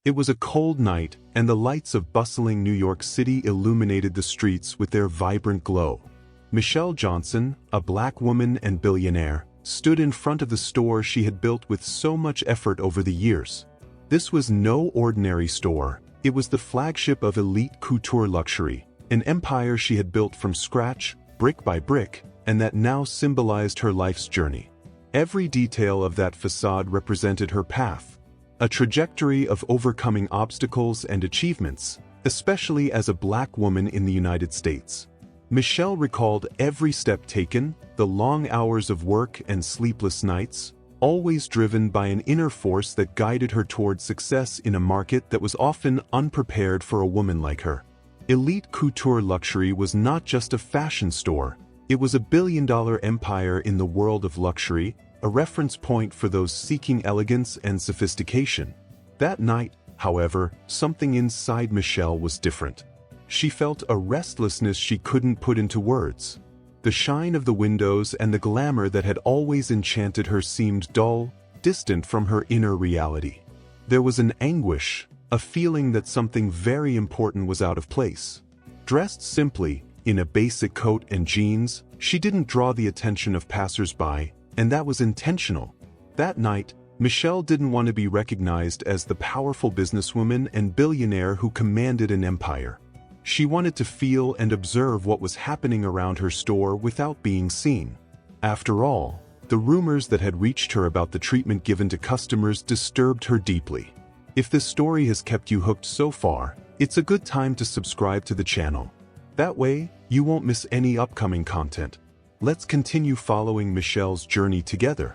It was a cold night, and the lights of bustling New York City illuminated the streets with their vibrant glow. Michelle Johnson, a black woman and billionaire, stood in front of the store she had built with so much effort over the years. This was no ordinary store. It was the flagship of elite couture luxury, an empire she had built from scratch, brick by brick, and that now symbolized her life's journey. Every detail of that facade represented her path, a trajectory of overcoming obstacles and achievements, especially as a black woman in the United States. Michelle recalled every step taken, the long hours of work and sleepless nights, always driven by an inner force that guided her toward success in a market that was often unprepared for a woman like her. Elite couture luxury was not just a fashion store, it was a billion-dollar empire in the world of luxury, a reference point for those seeking elegance and sophistication. That night, however, something inside Michelle was different. She felt a restlessness she couldn't put into words. The shine of the windows and the glamour that had always enchanted her seemed dull, distant from her inner reality. There was an anguish, a feeling that something very important was out of place. Dressed simply, in a basic coat and jeans, she didn't draw the attention of passers-by, and that was intentional. That night, Michelle didn't want to be recognized as the powerful businesswoman and billionaire who commanded an empire. She wanted to feel and observe what was happening around her store without being seen. After all, the rumors that had reached her about the treatment given to customers disturbed her deeply. If this story has kept you hooked so far, it's a good time to subscribe to the channel. That way, you won't miss any upcoming content. Let's continue following Michelle's journey together.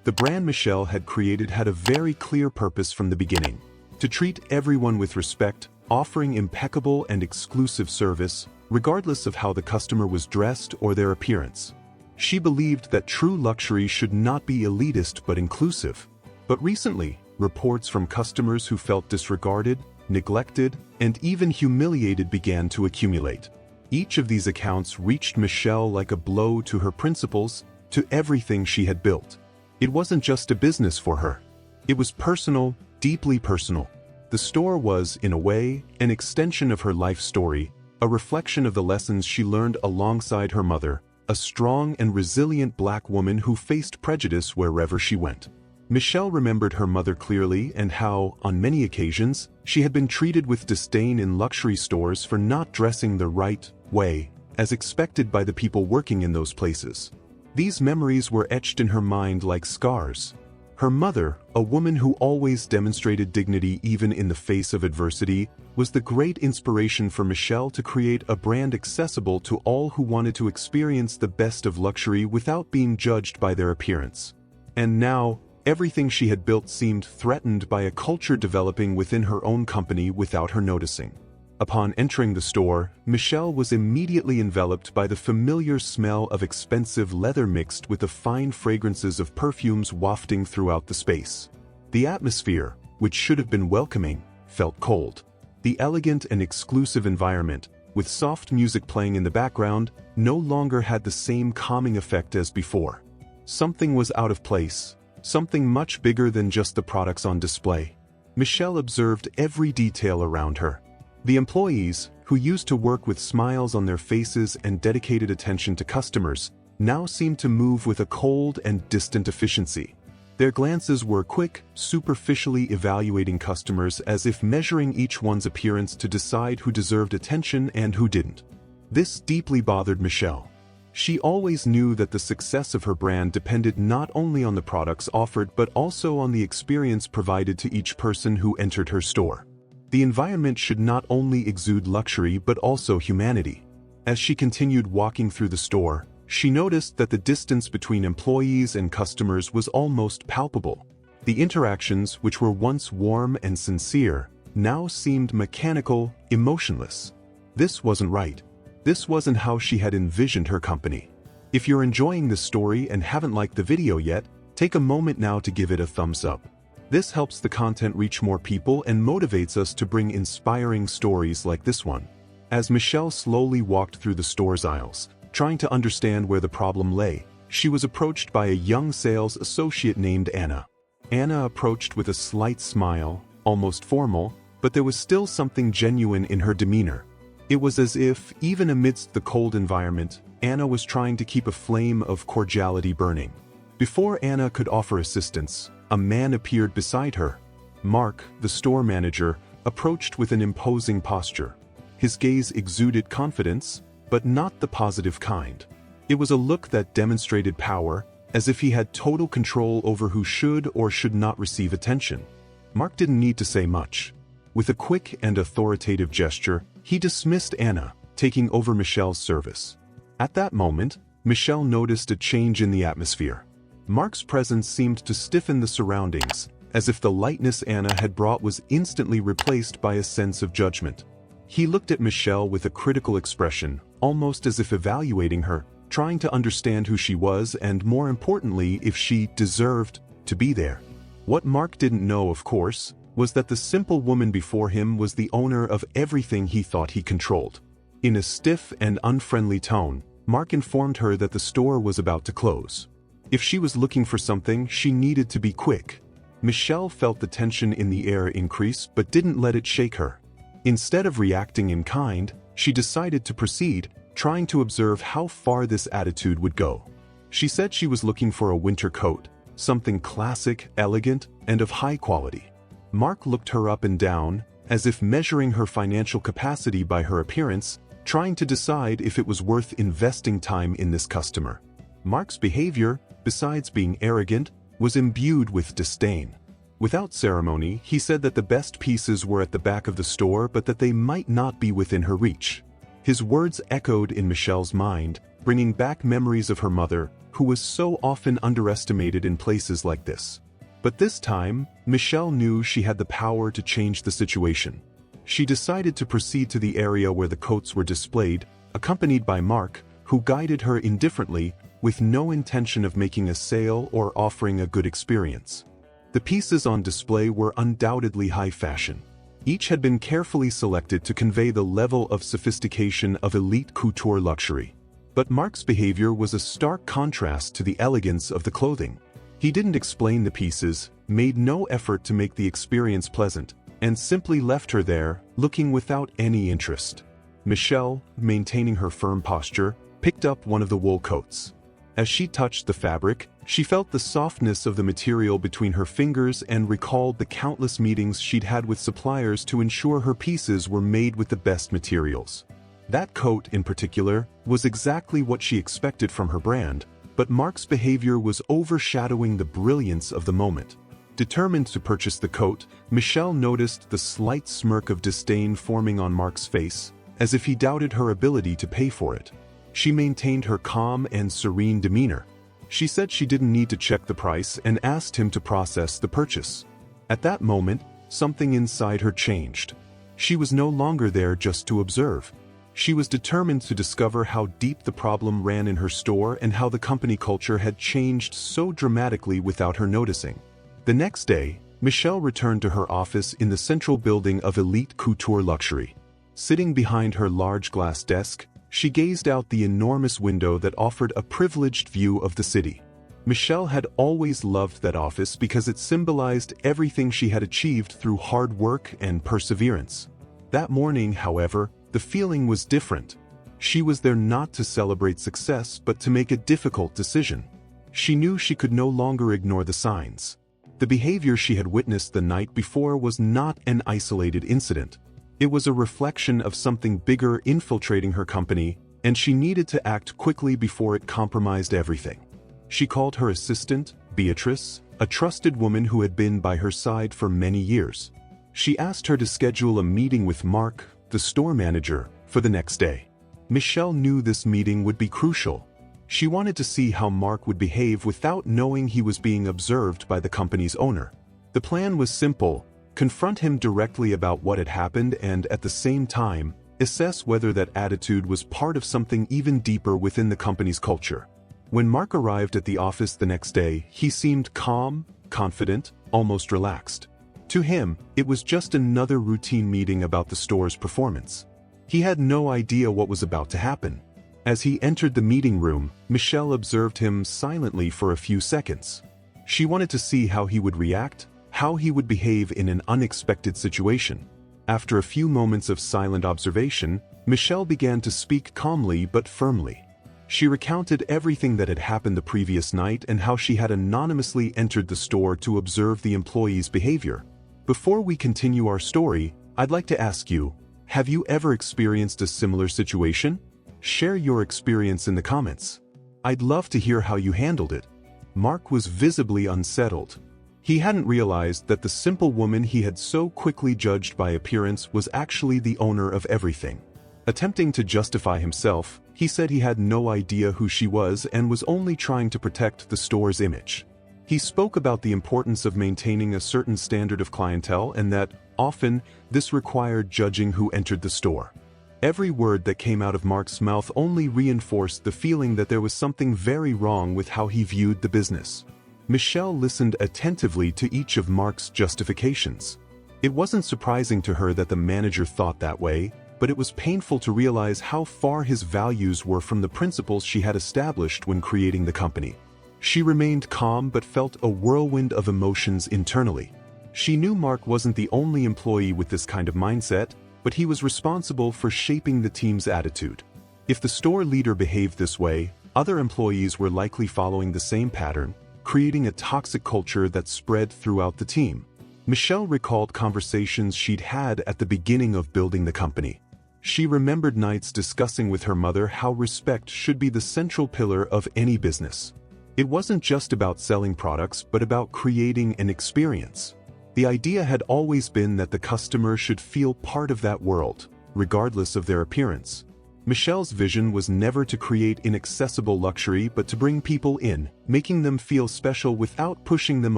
The brand Michelle had created had a very clear purpose from the beginning: to treat everyone with respect, offering impeccable and exclusive service, regardless of how the customer was dressed or their appearance. She believed that true luxury should not be elitist but inclusive. But recently, reports from customers who felt disregarded, neglected, and even humiliated began to accumulate. Each of these accounts reached Michelle like a blow to her principles, to everything she had built. It wasn't just a business for her. It was personal, deeply personal. The store was, in a way, an extension of her life story, a reflection of the lessons she learned alongside her mother, a strong and resilient black woman who faced prejudice wherever she went. Michelle remembered her mother clearly and how, on many occasions, she had been treated with disdain in luxury stores for not dressing the right way, as expected by the people working in those places. These memories were etched in her mind like scars. Her mother, a woman who always demonstrated dignity even in the face of adversity, was the great inspiration for Michelle to create a brand accessible to all who wanted to experience the best of luxury without being judged by their appearance. And now, everything she had built seemed threatened by a culture developing within her own company without her noticing. Upon entering the store, Michelle was immediately enveloped by the familiar smell of expensive leather mixed with the fine fragrances of perfumes wafting throughout the space. The atmosphere, which should have been welcoming, felt cold. The elegant and exclusive environment, with soft music playing in the background, no longer had the same calming effect as before. Something was out of place, something much bigger than just the products on display. Michelle observed every detail around her. The employees, who used to work with smiles on their faces and dedicated attention to customers, now seemed to move with a cold and distant efficiency. Their glances were quick, superficially evaluating customers as if measuring each one's appearance to decide who deserved attention and who didn't. This deeply bothered Michelle. She always knew that the success of her brand depended not only on the products offered but also on the experience provided to each person who entered her store. The environment should not only exude luxury but also humanity. As she continued walking through the store, she noticed that the distance between employees and customers was almost palpable. The interactions, which were once warm and sincere, now seemed mechanical, emotionless. This wasn't right. This wasn't how she had envisioned her company. If you're enjoying this story and haven't liked the video yet, take a moment now to give it a thumbs up. This helps the content reach more people and motivates us to bring inspiring stories like this one. As Michelle slowly walked through the store's aisles, trying to understand where the problem lay, she was approached by a young sales associate named Anna. Anna approached with a slight smile, almost formal, but there was still something genuine in her demeanor. It was as if, even amidst the cold environment, Anna was trying to keep a flame of cordiality burning. Before Anna could offer assistance, a man appeared beside her. Mark, the store manager, approached with an imposing posture. His gaze exuded confidence, but not the positive kind. It was a look that demonstrated power, as if he had total control over who should or should not receive attention. Mark didn't need to say much. With a quick and authoritative gesture, he dismissed Anna, taking over Michelle's service. At that moment, Michelle noticed a change in the atmosphere. Mark's presence seemed to stiffen the surroundings, as if the lightness Anna had brought was instantly replaced by a sense of judgment. He looked at Michelle with a critical expression, almost as if evaluating her, trying to understand who she was and, more importantly, if she deserved to be there. What Mark didn't know, of course, was that the simple woman before him was the owner of everything he thought he controlled. In a stiff and unfriendly tone, Mark informed her that the store was about to close. If she was looking for something, she needed to be quick. Michelle felt the tension in the air increase but didn't let it shake her. Instead of reacting in kind, she decided to proceed, trying to observe how far this attitude would go. She said she was looking for a winter coat, something classic, elegant, and of high quality. Mark looked her up and down, as if measuring her financial capacity by her appearance, trying to decide if it was worth investing time in this customer. Mark's behavior, besides being arrogant, was imbued with disdain. Without ceremony, he said that the best pieces were at the back of the store but that they might not be within her reach. His words echoed in Michelle's mind, bringing back memories of her mother, who was so often underestimated in places like this. But this time, Michelle knew she had the power to change the situation. She decided to proceed to the area where the coats were displayed, accompanied by Mark, who guided her indifferently, with no intention of making a sale or offering a good experience. The pieces on display were undoubtedly high fashion. Each had been carefully selected to convey the level of sophistication of elite couture luxury. But Mark's behavior was a stark contrast to the elegance of the clothing. He didn't explain the pieces, made no effort to make the experience pleasant, and simply left her there, looking without any interest. Michelle, maintaining her firm posture, picked up one of the wool coats. As she touched the fabric, she felt the softness of the material between her fingers and recalled the countless meetings she'd had with suppliers to ensure her pieces were made with the best materials. That coat, in particular, was exactly what she expected from her brand, but Mark's behavior was overshadowing the brilliance of the moment. Determined to purchase the coat, Michelle noticed the slight smirk of disdain forming on Mark's face, as if he doubted her ability to pay for it. She maintained her calm and serene demeanor. She said she didn't need to check the price and asked him to process the purchase. At that moment, something inside her changed. She was no longer there just to observe. She was determined to discover how deep the problem ran in her store and how the company culture had changed so dramatically without her noticing. The next day, Michelle returned to her office in the central building of elite couture luxury. Sitting behind her large glass desk, she gazed out the enormous window that offered a privileged view of the city. Michelle had always loved that office because it symbolized everything she had achieved through hard work and perseverance. That morning, however, the feeling was different. She was there not to celebrate success but to make a difficult decision. She knew she could no longer ignore the signs. The behavior she had witnessed the night before was not an isolated incident. It was a reflection of something bigger infiltrating her company, and she needed to act quickly before it compromised everything. She called her assistant, Beatrice, a trusted woman who had been by her side for many years. She asked her to schedule a meeting with Mark, the store manager, for the next day. Michelle knew this meeting would be crucial. She wanted to see how Mark would behave without knowing he was being observed by the company's owner. The plan was simple: confront him directly about what had happened and, at the same time, assess whether that attitude was part of something even deeper within the company's culture. When Mark arrived at the office the next day, he seemed calm, confident, almost relaxed. To him, it was just another routine meeting about the store's performance. He had no idea what was about to happen. As he entered the meeting room, Michelle observed him silently for a few seconds. She wanted to see how he would react, how he would behave in an unexpected situation. After a few moments of silent observation, Michelle began to speak calmly but firmly. She recounted everything that had happened the previous night and how she had anonymously entered the store to observe the employees' behavior. Before we continue our story, I'd like to ask you, have you ever experienced a similar situation? Share your experience in the comments. I'd love to hear how you handled it. Mark was visibly unsettled. He hadn't realized that the simple woman he had so quickly judged by appearance was actually the owner of everything. Attempting to justify himself, he said he had no idea who she was and was only trying to protect the store's image. He spoke about the importance of maintaining a certain standard of clientele and that, often, this required judging who entered the store. Every word that came out of Mark's mouth only reinforced the feeling that there was something very wrong with how he viewed the business. Michelle listened attentively to each of Mark's justifications. It wasn't surprising to her that the manager thought that way, but it was painful to realize how far his values were from the principles she had established when creating the company. She remained calm but felt a whirlwind of emotions internally. She knew Mark wasn't the only employee with this kind of mindset, but he was responsible for shaping the team's attitude. If the store leader behaved this way, other employees were likely following the same pattern, creating a toxic culture that spread throughout the team. Michelle recalled conversations she'd had at the beginning of building the company. She remembered nights discussing with her mother how respect should be the central pillar of any business. It wasn't just about selling products, but about creating an experience. The idea had always been that the customer should feel part of that world, regardless of their appearance. Michelle's vision was never to create inaccessible luxury but to bring people in, making them feel special without pushing them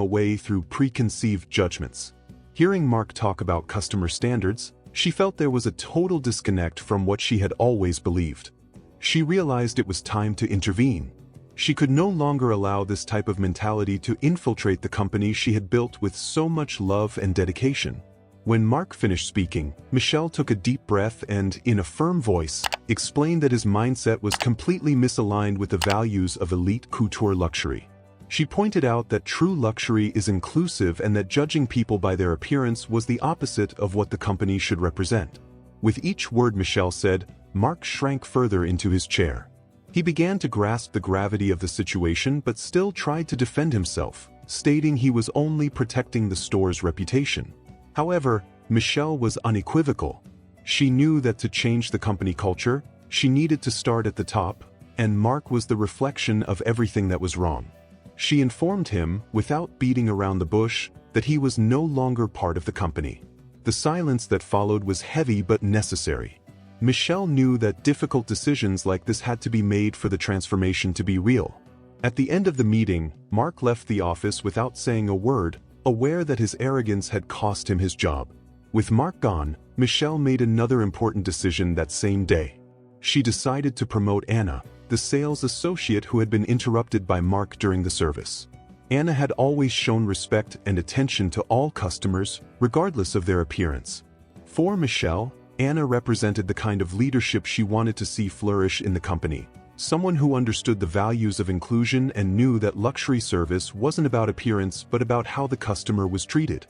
away through preconceived judgments. Hearing Mark talk about customer standards, she felt there was a total disconnect from what she had always believed. She realized it was time to intervene. She could no longer allow this type of mentality to infiltrate the company she had built with so much love and dedication. When Mark finished speaking, Michelle took a deep breath and, in a firm voice, explained that his mindset was completely misaligned with the values of elite couture luxury. She pointed out that true luxury is inclusive and that judging people by their appearance was the opposite of what the company should represent. With each word Michelle said, Mark shrank further into his chair. He began to grasp the gravity of the situation but still tried to defend himself, stating he was only protecting the store's reputation. However, Michelle was unequivocal. She knew that to change the company culture, she needed to start at the top, and Mark was the reflection of everything that was wrong. She informed him, without beating around the bush, that he was no longer part of the company. The silence that followed was heavy but necessary. Michelle knew that difficult decisions like this had to be made for the transformation to be real. At the end of the meeting, Mark left the office without saying a word, aware that his arrogance had cost him his job. With Mark gone, Michelle made another important decision that same day. She decided to promote Anna, the sales associate who had been interrupted by Mark during the service. Anna had always shown respect and attention to all customers, regardless of their appearance. For Michelle, Anna represented the kind of leadership she wanted to see flourish in the company. Someone who understood the values of inclusion and knew that luxury service wasn't about appearance but about how the customer was treated.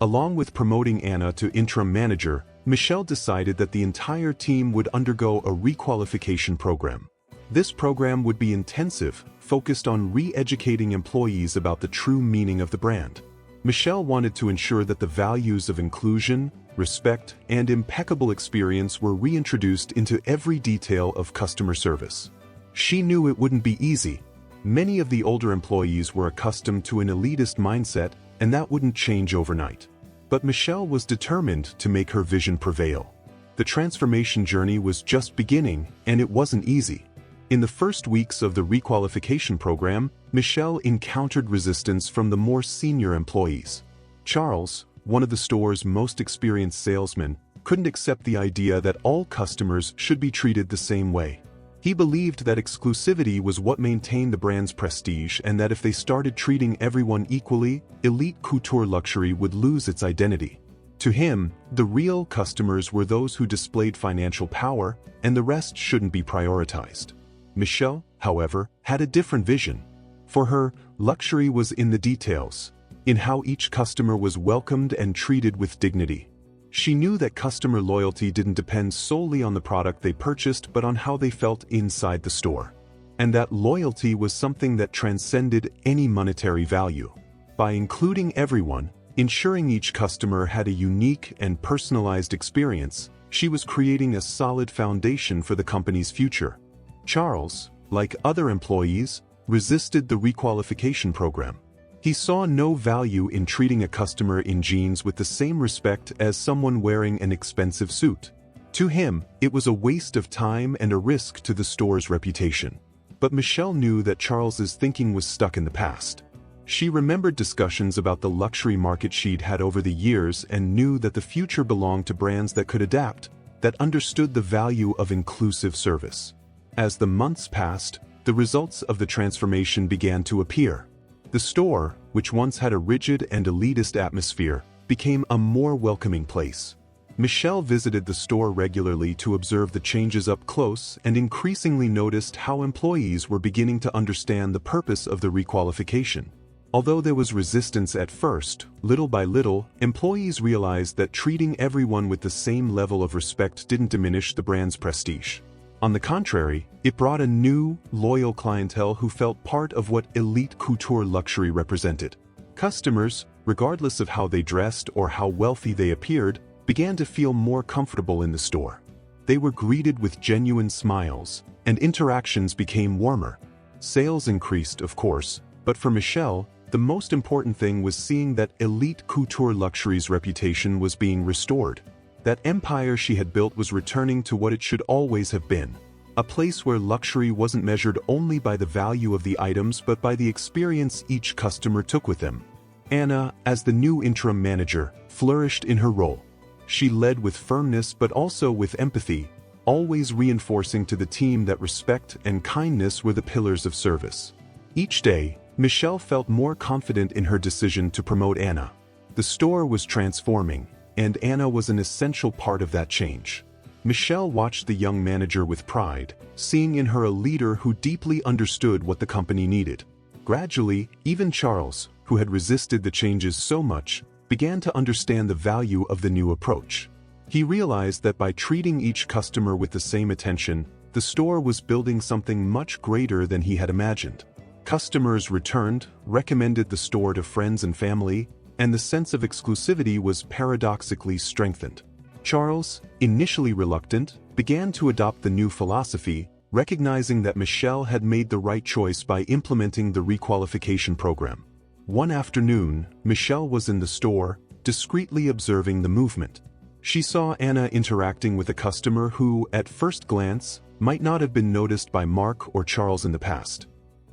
Along with promoting Anna to interim manager, Michelle decided that the entire team would undergo a requalification program. This program would be intensive, focused on re-educating employees about the true meaning of the brand. Michelle wanted to ensure that the values of inclusion, respect, and impeccable experience were reintroduced into every detail of customer service. She knew it wouldn't be easy. Many of the older employees were accustomed to an elitist mindset, and that wouldn't change overnight. But Michelle was determined to make her vision prevail. The transformation journey was just beginning, and it wasn't easy. In the first weeks of the requalification program, Michelle encountered resistance from the more senior employees. Charles, one of the store's most experienced salesmen, couldn't accept the idea that all customers should be treated the same way. He believed that exclusivity was what maintained the brand's prestige and that if they started treating everyone equally, elite couture luxury would lose its identity. To him, the real customers were those who displayed financial power, and the rest shouldn't be prioritized. Michelle, however, had a different vision. For her, luxury was in the details. in how each customer was welcomed and treated with dignity. She knew that customer loyalty didn't depend solely on the product they purchased but on how they felt inside the store. And that loyalty was something that transcended any monetary value. By including everyone, ensuring each customer had a unique and personalized experience, she was creating a solid foundation for the company's future. Charles, like other employees, resisted the requalification program. He saw no value in treating a customer in jeans with the same respect as someone wearing an expensive suit. To him, it was a waste of time and a risk to the store's reputation. But Michelle knew that Charles's thinking was stuck in the past. She remembered discussions about the luxury market she'd had over the years and knew that the future belonged to brands that could adapt, that understood the value of inclusive service. As the months passed, the results of the transformation began to appear. The store, which once had a rigid and elitist atmosphere, became a more welcoming place. Michelle visited the store regularly to observe the changes up close and increasingly noticed how employees were beginning to understand the purpose of the requalification. Although there was resistance at first, little by little, employees realized that treating everyone with the same level of respect didn't diminish the brand's prestige. On the contrary, it brought a new, loyal clientele who felt part of what elite couture luxury represented. Customers, regardless of how they dressed or how wealthy they appeared, began to feel more comfortable in the store. They were greeted with genuine smiles, and interactions became warmer. Sales increased, of course, but for Michelle, the most important thing was seeing that elite couture luxury's reputation was being restored. That empire she had built was returning to what it should always have been. A place where luxury wasn't measured only by the value of the items but by the experience each customer took with them. Anna, as the new interim manager, flourished in her role. She led with firmness but also with empathy, always reinforcing to the team that respect and kindness were the pillars of service. Each day, Michelle felt more confident in her decision to promote Anna. The store was transforming, and Anna was an essential part of that change. Michelle watched the young manager with pride, seeing in her a leader who deeply understood what the company needed. Gradually, even Charles, who had resisted the changes so much, began to understand the value of the new approach. He realized that by treating each customer with the same attention, the store was building something much greater than he had imagined. Customers returned, recommended the store to friends and family, and the sense of exclusivity was paradoxically strengthened. Charles, initially reluctant, began to adopt the new philosophy, recognizing that Michelle had made the right choice by implementing the requalification program. One afternoon, Michelle was in the store, discreetly observing the movement. She saw Anna interacting with a customer who, at first glance, might not have been noticed by Mark or Charles in the past.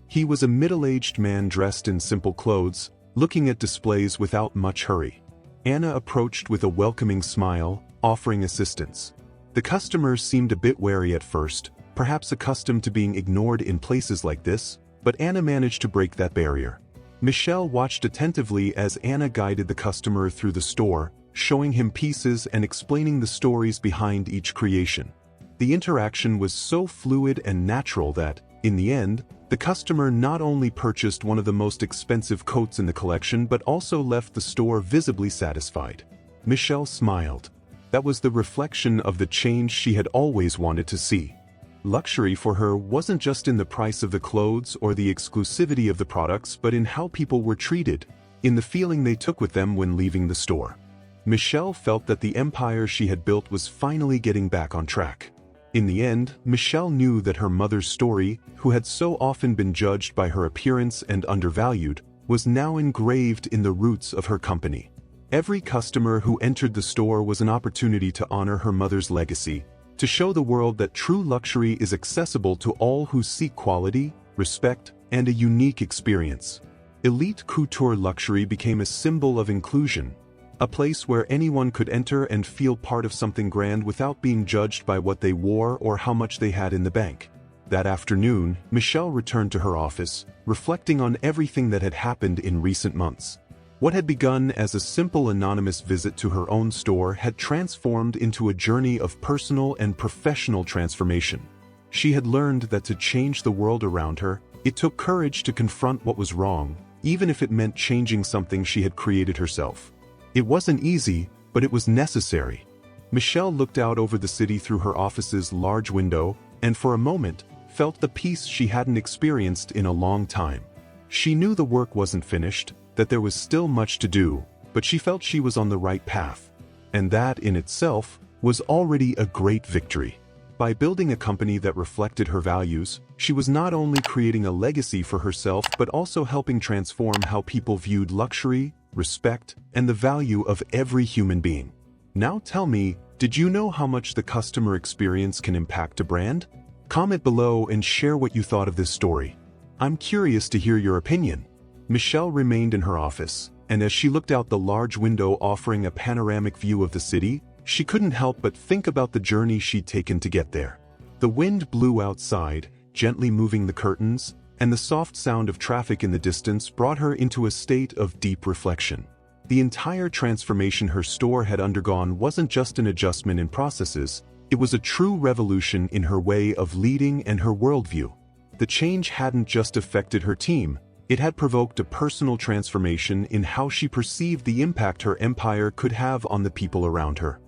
He was a middle-aged man dressed in simple clothes, looking at displays without much hurry. Anna approached with a welcoming smile, offering assistance. The customer seemed a bit wary at first, perhaps accustomed to being ignored in places like this, but Anna managed to break that barrier. Michelle watched attentively as Anna guided the customer through the store, showing him pieces and explaining the stories behind each creation. The interaction was so fluid and natural that, in the end, the customer not only purchased one of the most expensive coats in the collection but also left the store visibly satisfied. Michelle smiled. That was the reflection of the change she had always wanted to see. Luxury for her wasn't just in the price of the clothes or the exclusivity of the products but in how people were treated, in the feeling they took with them when leaving the store. Michelle felt that the empire she had built was finally getting back on track. In the end, Michelle knew that her mother's story, who had so often been judged by her appearance and undervalued, was now engraved in the roots of her company. Every customer who entered the store was an opportunity to honor her mother's legacy, to show the world that true luxury is accessible to all who seek quality, respect, and a unique experience. Elite couture luxury became a symbol of inclusion, a place where anyone could enter and feel part of something grand without being judged by what they wore or how much they had in the bank. That afternoon, Michelle returned to her office, reflecting on everything that had happened in recent months. What had begun as a simple anonymous visit to her own store had transformed into a journey of personal and professional transformation. She had learned that to change the world around her, it took courage to confront what was wrong, even if it meant changing something she had created herself. It wasn't easy, but it was necessary. Michelle looked out over the city through her office's large window, and for a moment, felt the peace she hadn't experienced in a long time. She knew the work wasn't finished, that there was still much to do, but she felt she was on the right path. And that, in itself, was already a great victory. By building a company that reflected her values, she was not only creating a legacy for herself but also helping transform how people viewed luxury, respect, and the value of every human being. Now tell me, did you know how much the customer experience can impact a brand? Comment below and share what you thought of this story. I'm curious to hear your opinion. Michelle remained in her office, and as she looked out the large window offering a panoramic view of the city, she couldn't help but think about the journey she'd taken to get there. The wind blew outside, gently moving the curtains, and the soft sound of traffic in the distance brought her into a state of deep reflection. The entire transformation her store had undergone wasn't just an adjustment in processes, it was a true revolution in her way of leading and her worldview. The change hadn't just affected her team, it had provoked a personal transformation in how she perceived the impact her empire could have on the people around her.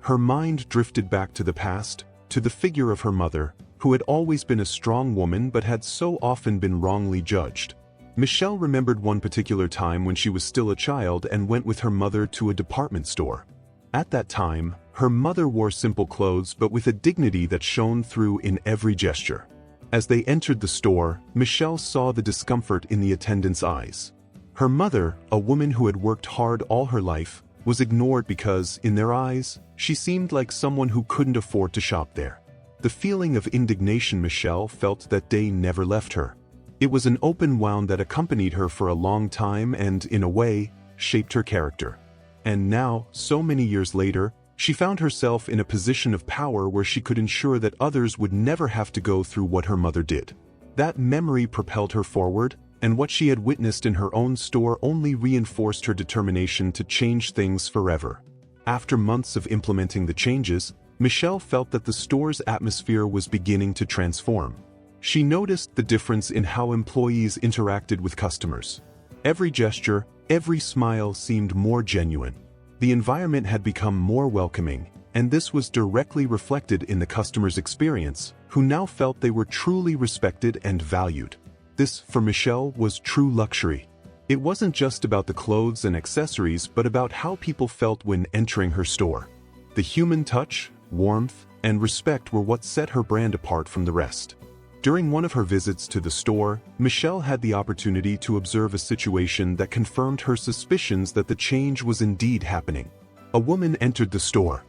Her mind drifted back to the past, to the figure of her mother, who had always been a strong woman but had so often been wrongly judged. Michelle remembered one particular time when she was still a child and went with her mother to a department store. At that time, her mother wore simple clothes but with a dignity that shone through in every gesture. As they entered the store, Michelle saw the discomfort in the attendants' eyes. Her mother, a woman who had worked hard all her life, was ignored because, in their eyes, she seemed like someone who couldn't afford to shop there. The feeling of indignation Michelle felt that day never left her. It was an open wound that accompanied her for a long time and, in a way, shaped her character. And now, so many years later, she found herself in a position of power where she could ensure that others would never have to go through what her mother did. That memory propelled her forward, and what she had witnessed in her own store only reinforced her determination to change things forever. After months of implementing the changes, Michelle felt that the store's atmosphere was beginning to transform. She noticed the difference in how employees interacted with customers. Every gesture, every smile seemed more genuine. The environment had become more welcoming, and this was directly reflected in the customer's experience, who now felt they were truly respected and valued. This, for Michelle, was true luxury. It wasn't just about the clothes and accessories but about how people felt when entering her store. The human touch, warmth, and respect were what set her brand apart from the rest. During one of her visits to the store, Michelle had the opportunity to observe a situation that confirmed her suspicions that the change was indeed happening. A woman entered the store.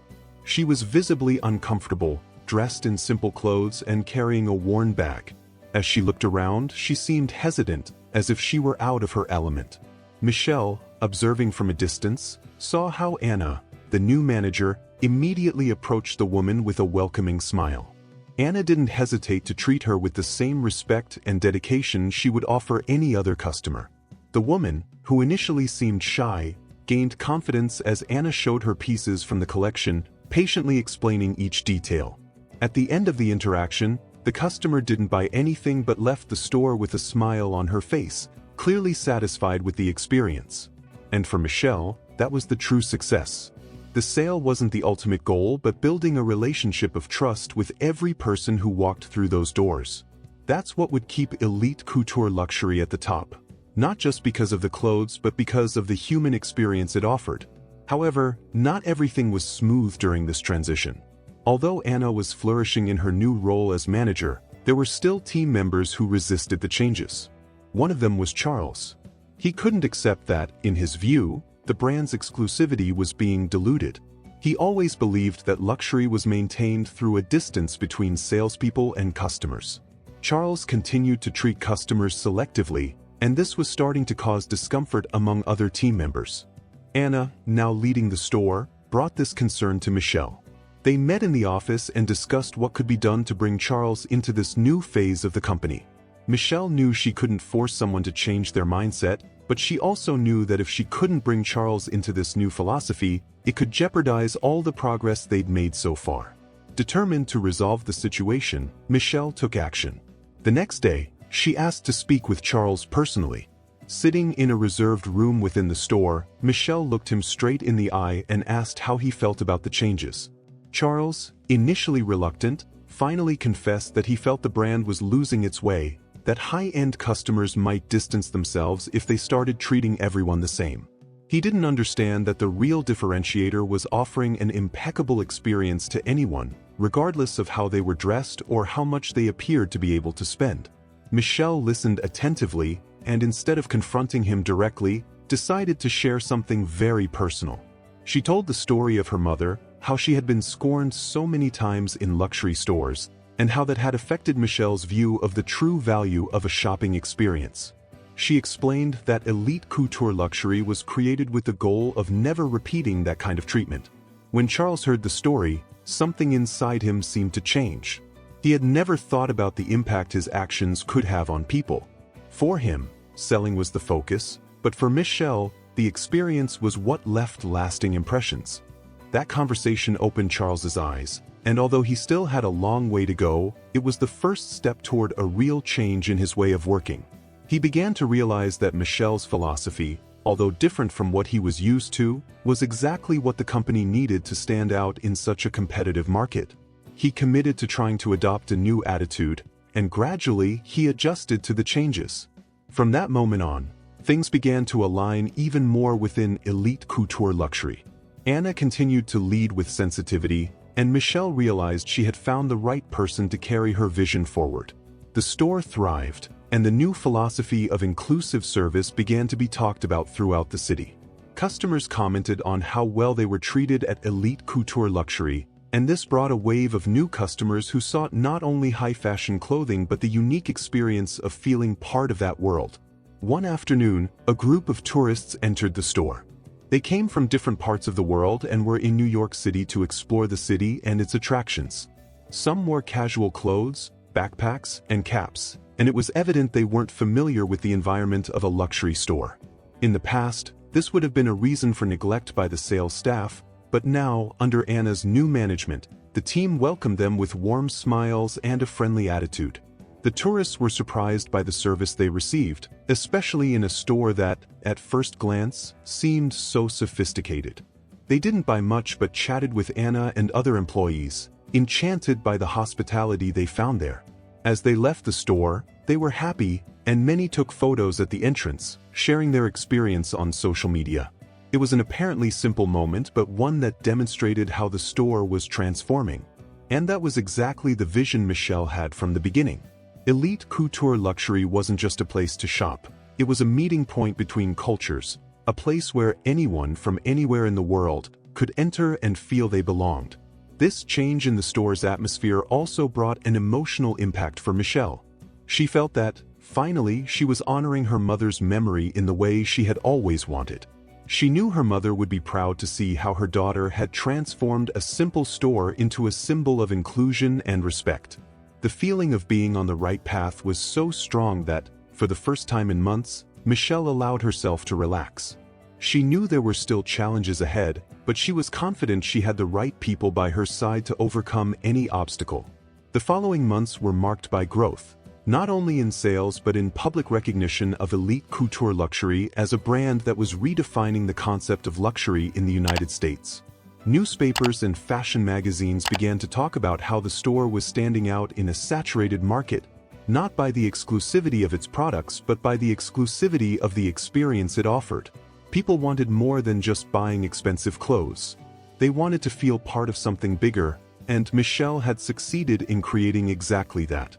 She was visibly uncomfortable, dressed in simple clothes and carrying a worn bag. As she looked around, she seemed hesitant, as if she were out of her element. Michelle, observing from a distance, saw how Anna, the new manager, immediately approached the woman with a welcoming smile. Anna didn't hesitate to treat her with the same respect and dedication she would offer any other customer. The woman, who initially seemed shy, gained confidence as Anna showed her pieces from the collection, patiently explaining each detail. At the end of the interaction, the customer didn't buy anything but left the store with a smile on her face, clearly satisfied with the experience. And for Michelle, that was the true success. The sale wasn't the ultimate goal but building a relationship of trust with every person who walked through those doors. That's what would keep elite couture luxury at the top. Not just because of the clothes but because of the human experience it offered. However, not everything was smooth during this transition. Although Anna was flourishing in her new role as manager, there were still team members who resisted the changes. One of them was Charles. He couldn't accept that, in his view, the brand's exclusivity was being diluted. He always believed that luxury was maintained through a distance between salespeople and customers. Charles continued to treat customers selectively, and this was starting to cause discomfort among other team members. Anna, now leading the store, brought this concern to Michelle. They met in the office and discussed what could be done to bring Charles into this new phase of the company. Michelle knew she couldn't force someone to change their mindset, but she also knew that if she couldn't bring Charles into this new philosophy, it could jeopardize all the progress they'd made so far. Determined to resolve the situation, Michelle took action. The next day, she asked to speak with Charles personally. Sitting in a reserved room within the store, Michelle looked him straight in the eye and asked how he felt about the changes. Charles, initially reluctant, finally confessed that he felt the brand was losing its way, that high-end customers might distance themselves if they started treating everyone the same. He didn't understand that the real differentiator was offering an impeccable experience to anyone, regardless of how they were dressed or how much they appeared to be able to spend. Michelle listened attentively, and instead of confronting him directly, decided to share something very personal. She told the story of her mother, how she had been scorned so many times in luxury stores, and how that had affected Michelle's view of the true value of a shopping experience. She explained that elite couture luxury was created with the goal of never repeating that kind of treatment. When Charles heard the story, something inside him seemed to change. He had never thought about the impact his actions could have on people. For him, selling was the focus, but for Michelle, the experience was what left lasting impressions. That conversation opened Charles's eyes, and although he still had a long way to go, it was the first step toward a real change in his way of working. He began to realize that Michelle's philosophy, although different from what he was used to, was exactly what the company needed to stand out in such a competitive market. He committed to trying to adopt a new attitude, and gradually he adjusted to the changes. From that moment on, things began to align even more within elite couture luxury. Anna continued to lead with sensitivity, and Michelle realized she had found the right person to carry her vision forward. The store thrived, and the new philosophy of inclusive service began to be talked about throughout the city. Customers commented on how well they were treated at elite couture luxury, and this brought a wave of new customers who sought not only high-fashion clothing but the unique experience of feeling part of that world. One afternoon, a group of tourists entered the store. They came from different parts of the world and were in New York City to explore the city and its attractions. Some wore casual clothes, backpacks, and caps, and it was evident they weren't familiar with the environment of a luxury store. In the past, this would have been a reason for neglect by the sales staff, but now, under Anna's new management, the team welcomed them with warm smiles and a friendly attitude. The tourists were surprised by the service they received, especially in a store that, at first glance, seemed so sophisticated. They didn't buy much but chatted with Anna and other employees, enchanted by the hospitality they found there. As they left the store, they were happy, and many took photos at the entrance, sharing their experience on social media. It was an apparently simple moment, but one that demonstrated how the store was transforming. And that was exactly the vision Michelle had from the beginning. Elite couture luxury wasn't just a place to shop. It was a meeting point between cultures, a place where anyone from anywhere in the world could enter and feel they belonged. This change in the store's atmosphere also brought an emotional impact for Michelle. She felt that, finally, she was honoring her mother's memory in the way she had always wanted. She knew her mother would be proud to see how her daughter had transformed a simple store into a symbol of inclusion and respect. The feeling of being on the right path was so strong that, for the first time in months, Michelle allowed herself to relax. She knew there were still challenges ahead, but she was confident she had the right people by her side to overcome any obstacle. The following months were marked by growth, not only in sales but in public recognition of elite couture luxury as a brand that was redefining the concept of luxury in the United States. Newspapers and fashion magazines began to talk about how the store was standing out in a saturated market, not by the exclusivity of its products but by the exclusivity of the experience it offered. People wanted more than just buying expensive clothes. They wanted to feel part of something bigger, and Michelle had succeeded in creating exactly that.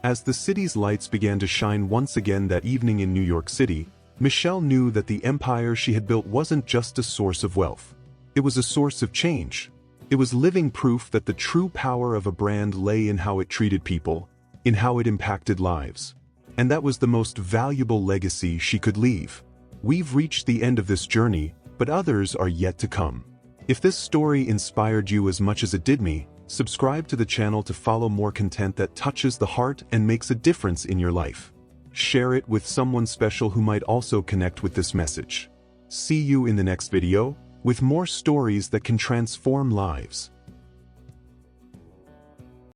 As the city's lights began to shine once again that evening in New York City, Michelle knew that the empire she had built wasn't just a source of wealth. It was a source of change. It was living proof that the true power of a brand lay in how it treated people, in how it impacted lives. And that was the most valuable legacy she could leave. We've reached the end of this journey, but others are yet to come. If this story inspired you as much as it did me, subscribe to the channel to follow more content that touches the heart and makes a difference in your life. Share it with someone special who might also connect with this message. See you in the next video, with more stories that can transform lives.